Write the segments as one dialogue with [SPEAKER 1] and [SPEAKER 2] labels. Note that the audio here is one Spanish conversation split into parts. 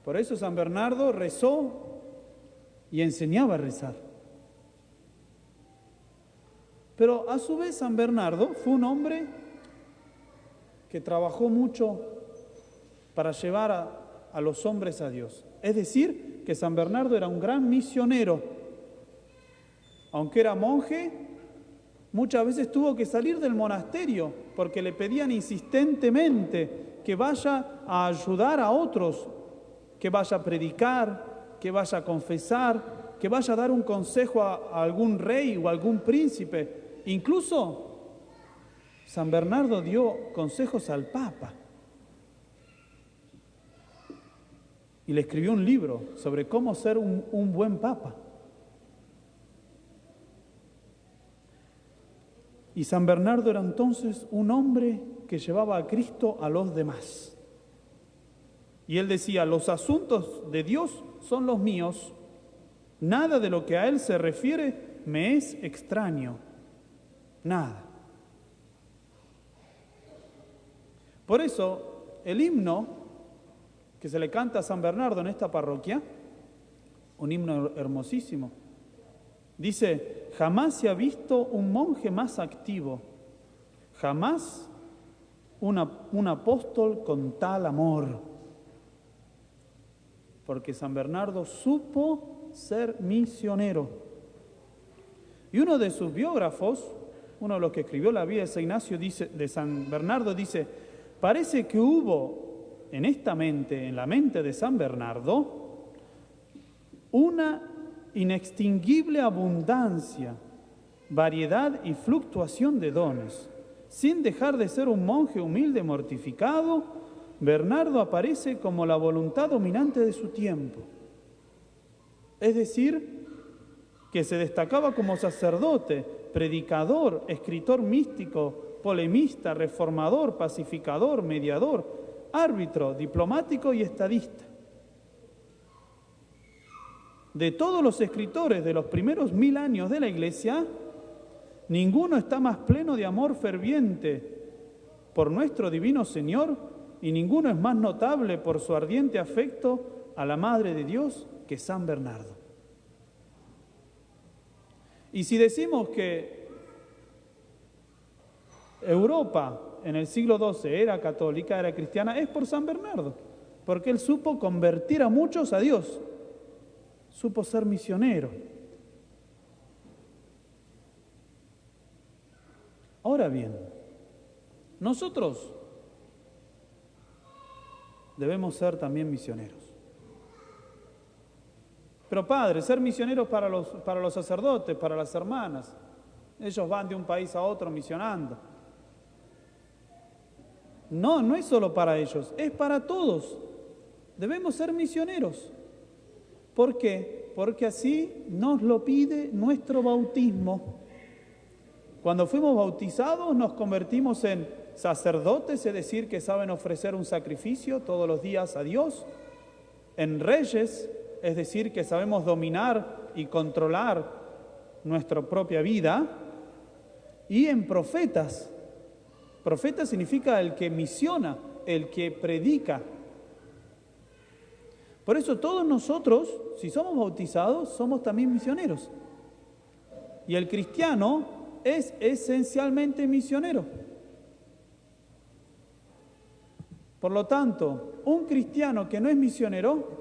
[SPEAKER 1] Por eso San Bernardo rezó y enseñaba a rezar. Pero a su vez San Bernardo fue un hombre que trabajó mucho para llevar a los hombres a Dios. Es decir, que San Bernardo era un gran misionero. Aunque era monje, muchas veces tuvo que salir del monasterio porque le pedían insistentemente que vaya a ayudar a otros, que vaya a predicar, que vaya a confesar, que vaya a dar un consejo a algún rey o a algún príncipe. Incluso San Bernardo dio consejos al Papa y le escribió un libro sobre cómo ser un buen Papa. Y San Bernardo era entonces un hombre que llevaba a Cristo a los demás. Y él decía, los asuntos de Dios son los míos, nada de lo que a Él se refiere me es extraño, nada. Por eso, el himno que se le canta a San Bernardo en esta parroquia, un himno hermosísimo, dice, jamás se ha visto un monje más activo, jamás un apóstol con tal amor. Porque San Bernardo supo ser misionero. Y uno de sus biógrafos, uno de los que escribió la vida de San Ignacio, de San Bernardo, dice, parece que hubo en la mente de San Bernardo, una inextinguible abundancia, variedad y fluctuación de dones. Sin dejar de ser un monje humilde, mortificado, Bernardo aparece como la voluntad dominante de su tiempo. Es decir, que se destacaba como sacerdote, predicador, escritor místico, polemista, reformador, pacificador, mediador, árbitro, diplomático y estadista. De todos los escritores de los primeros 1000 años de la Iglesia, ninguno está más pleno de amor ferviente por nuestro divino Señor y ninguno es más notable por su ardiente afecto a la Madre de Dios que San Bernardo. Y si decimos que Europa en el siglo XII era católica, era cristiana, es por San Bernardo, porque él supo convertir a muchos a Dios, supo ser misionero. Ahora bien, nosotros debemos ser también misioneros. Pero padre, ser misioneros para los sacerdotes, para las hermanas, ellos van de un país a otro misionando. No, no es solo para ellos, es para todos. Debemos ser misioneros. ¿Por qué? Porque así nos lo pide nuestro bautismo. Cuando fuimos bautizados nos convertimos en sacerdotes, es decir, que saben ofrecer un sacrificio todos los días a Dios, en reyes, es decir, que sabemos dominar y controlar nuestra propia vida, y en profetas. Profeta significa el que misiona, el que predica. Por eso todos nosotros, si somos bautizados, somos también misioneros. Y el cristiano es esencialmente misionero. Por lo tanto, un cristiano que no es misionero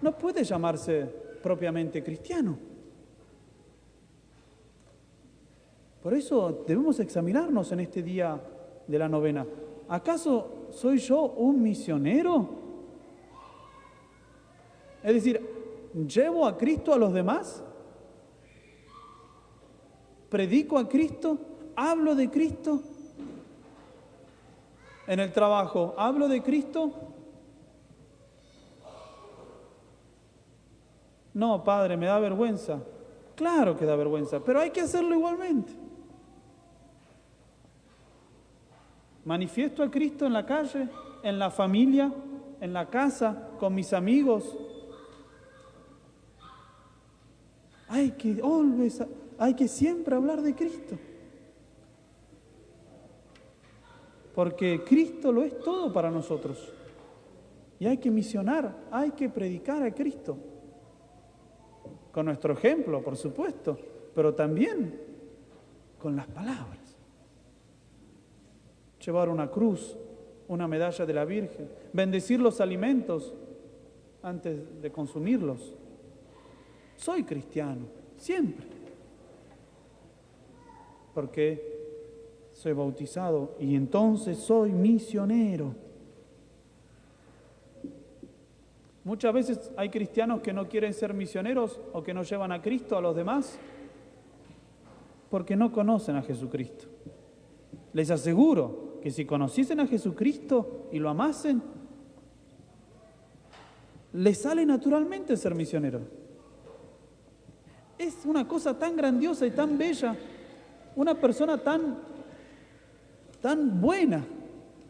[SPEAKER 1] no puede llamarse propiamente cristiano. Por eso debemos examinarnos en este día de la novena. ¿Acaso soy yo un misionero? Es decir, ¿llevo a Cristo a los demás? ¿Predico a Cristo? ¿Hablo de Cristo? En el trabajo, ¿hablo de Cristo? No, padre, me da vergüenza. Claro que da vergüenza, pero hay que hacerlo igualmente. Manifiesto a Cristo en la calle, en la familia, en la casa, con mis amigos. Hay que siempre hablar de Cristo. Porque Cristo lo es todo para nosotros. Y hay que misionar, hay que predicar a Cristo. Con nuestro ejemplo, por supuesto, pero también con las palabras. Llevar una cruz, una medalla de la Virgen, bendecir los alimentos antes de consumirlos. Soy cristiano, siempre. Porque soy bautizado y entonces soy misionero. Muchas veces hay cristianos que no quieren ser misioneros o que no llevan a Cristo a los demás porque no conocen a Jesucristo. Les aseguro que si conociesen a Jesucristo y lo amasen, les sale naturalmente ser misionero. Es una cosa tan grandiosa y tan bella, una persona tan buena,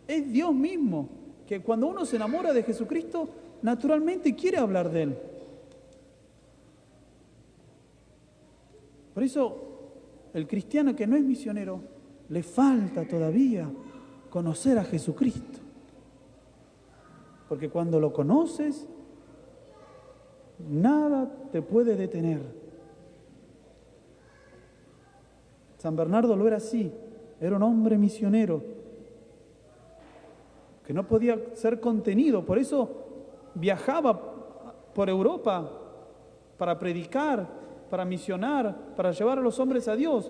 [SPEAKER 1] es Dios mismo, que cuando uno se enamora de Jesucristo, naturalmente quiere hablar de Él. Por eso, el cristiano que no es misionero, le falta todavía conocer a Jesucristo. Porque cuando lo conoces, nada te puede detener. San Bernardo lo era así, era un hombre misionero, que no podía ser contenido, por eso viajaba por Europa para predicar, para misionar, para llevar a los hombres a Dios.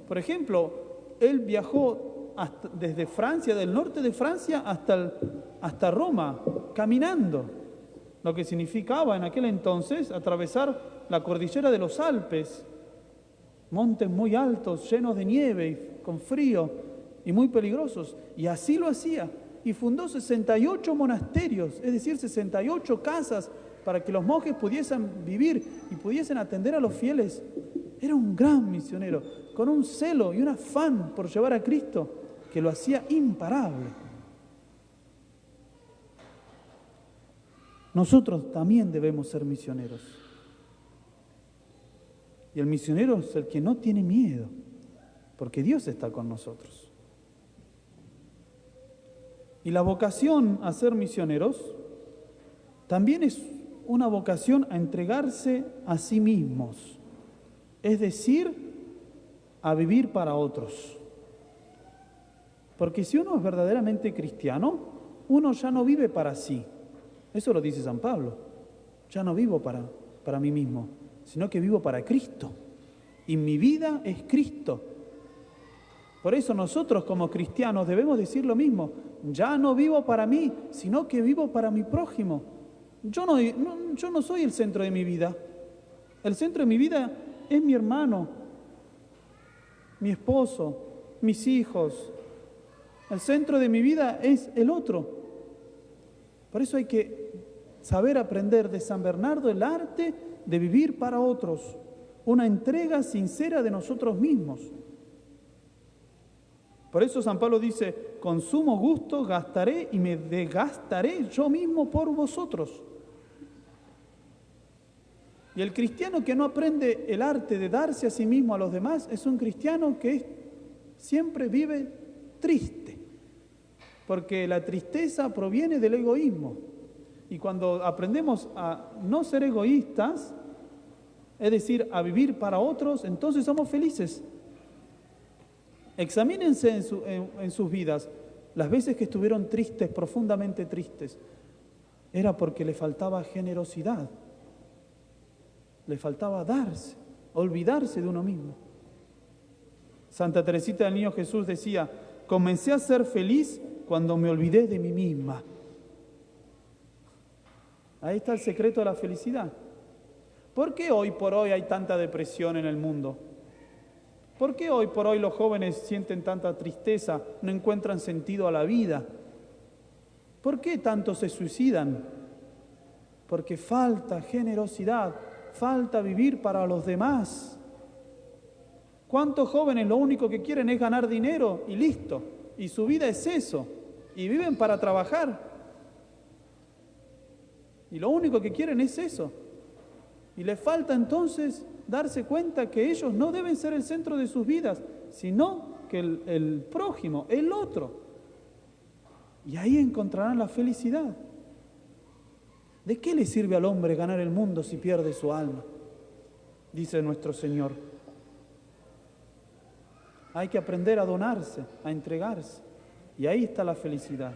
[SPEAKER 1] Por ejemplo, él viajó desde Francia, del norte de Francia hasta Roma, caminando, lo que significaba en aquel entonces atravesar la cordillera de los Alpes, montes muy altos, llenos de nieve y con frío y muy peligrosos. Y así lo hacía. Y fundó 68 monasterios, es decir, 68 casas para que los monjes pudiesen vivir y pudiesen atender a los fieles. Era un gran misionero, con un celo y un afán por llevar a Cristo que lo hacía imparable. Nosotros también debemos ser misioneros. Y el misionero es el que no tiene miedo, porque Dios está con nosotros. Y la vocación a ser misioneros también es una vocación a entregarse a sí mismos, es decir, a vivir para otros. Porque si uno es verdaderamente cristiano, uno ya no vive para sí. Eso lo dice San Pablo. Ya no vivo para mí mismo, sino que vivo para Cristo. Y mi vida es Cristo. Por eso nosotros como cristianos debemos decir lo mismo. Ya no vivo para mí, sino que vivo para mi prójimo. Yo no soy el centro de mi vida. El centro de mi vida es mi hermano, mi esposo, mis hijos. El centro de mi vida es el otro. Por eso hay que saber aprender de San Bernardo el arte de vivir para otros, una entrega sincera de nosotros mismos. Por eso San Pablo dice, con sumo gusto gastaré y me desgastaré yo mismo por vosotros. Y el cristiano que no aprende el arte de darse a sí mismo a los demás es un cristiano que siempre vive triste, porque la tristeza proviene del egoísmo. Y cuando aprendemos a no ser egoístas, es decir, a vivir para otros, entonces somos felices. Examínense en sus vidas las veces que estuvieron tristes, profundamente tristes. Era porque le faltaba generosidad, le faltaba darse, olvidarse de uno mismo. Santa Teresita del Niño Jesús decía, comencé a ser feliz cuando me olvidé de mí misma. Ahí está el secreto de la felicidad. ¿Por qué hoy por hoy hay tanta depresión en el mundo? ¿Por qué hoy por hoy los jóvenes sienten tanta tristeza, no encuentran sentido a la vida? ¿Por qué tantos se suicidan? Porque falta generosidad, falta vivir para los demás. ¿Cuántos jóvenes lo único que quieren es ganar dinero y listo? Y su vida es eso. Y viven para trabajar. Y lo único que quieren es eso. Y les falta entonces darse cuenta que ellos no deben ser el centro de sus vidas, sino que el prójimo, el otro. Y ahí encontrarán la felicidad. ¿De qué le sirve al hombre ganar el mundo si pierde su alma? Dice nuestro Señor. Hay que aprender a donarse, a entregarse. Y ahí está la felicidad.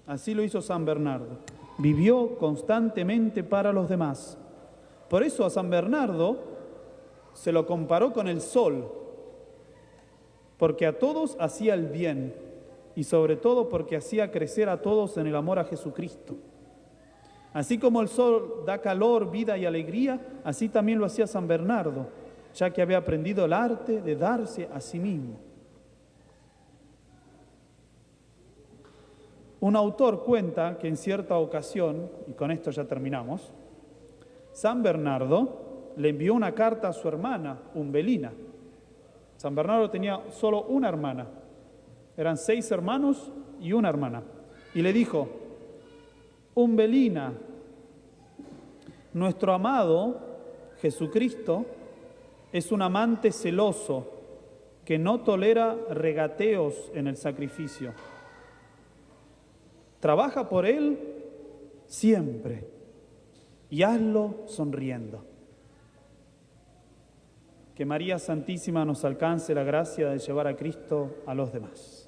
[SPEAKER 1] Así lo hizo San Bernardo. Vivió constantemente para los demás. Por eso a San Bernardo se lo comparó con el sol, porque a todos hacía el bien y sobre todo porque hacía crecer a todos en el amor a Jesucristo. Así como el sol da calor, vida y alegría, así también lo hacía San Bernardo, ya que había aprendido el arte de darse a sí mismo. Un autor cuenta que en cierta ocasión, y con esto ya terminamos, San Bernardo le envió una carta a su hermana, Umbelina. San Bernardo tenía solo una hermana. Eran 6 hermanos y una hermana. Y le dijo: Umbelina, nuestro amado Jesucristo es un amante celoso que no tolera regateos en el sacrificio. Trabaja por Él siempre y hazlo sonriendo. Que María Santísima nos alcance la gracia de llevar a Cristo a los demás.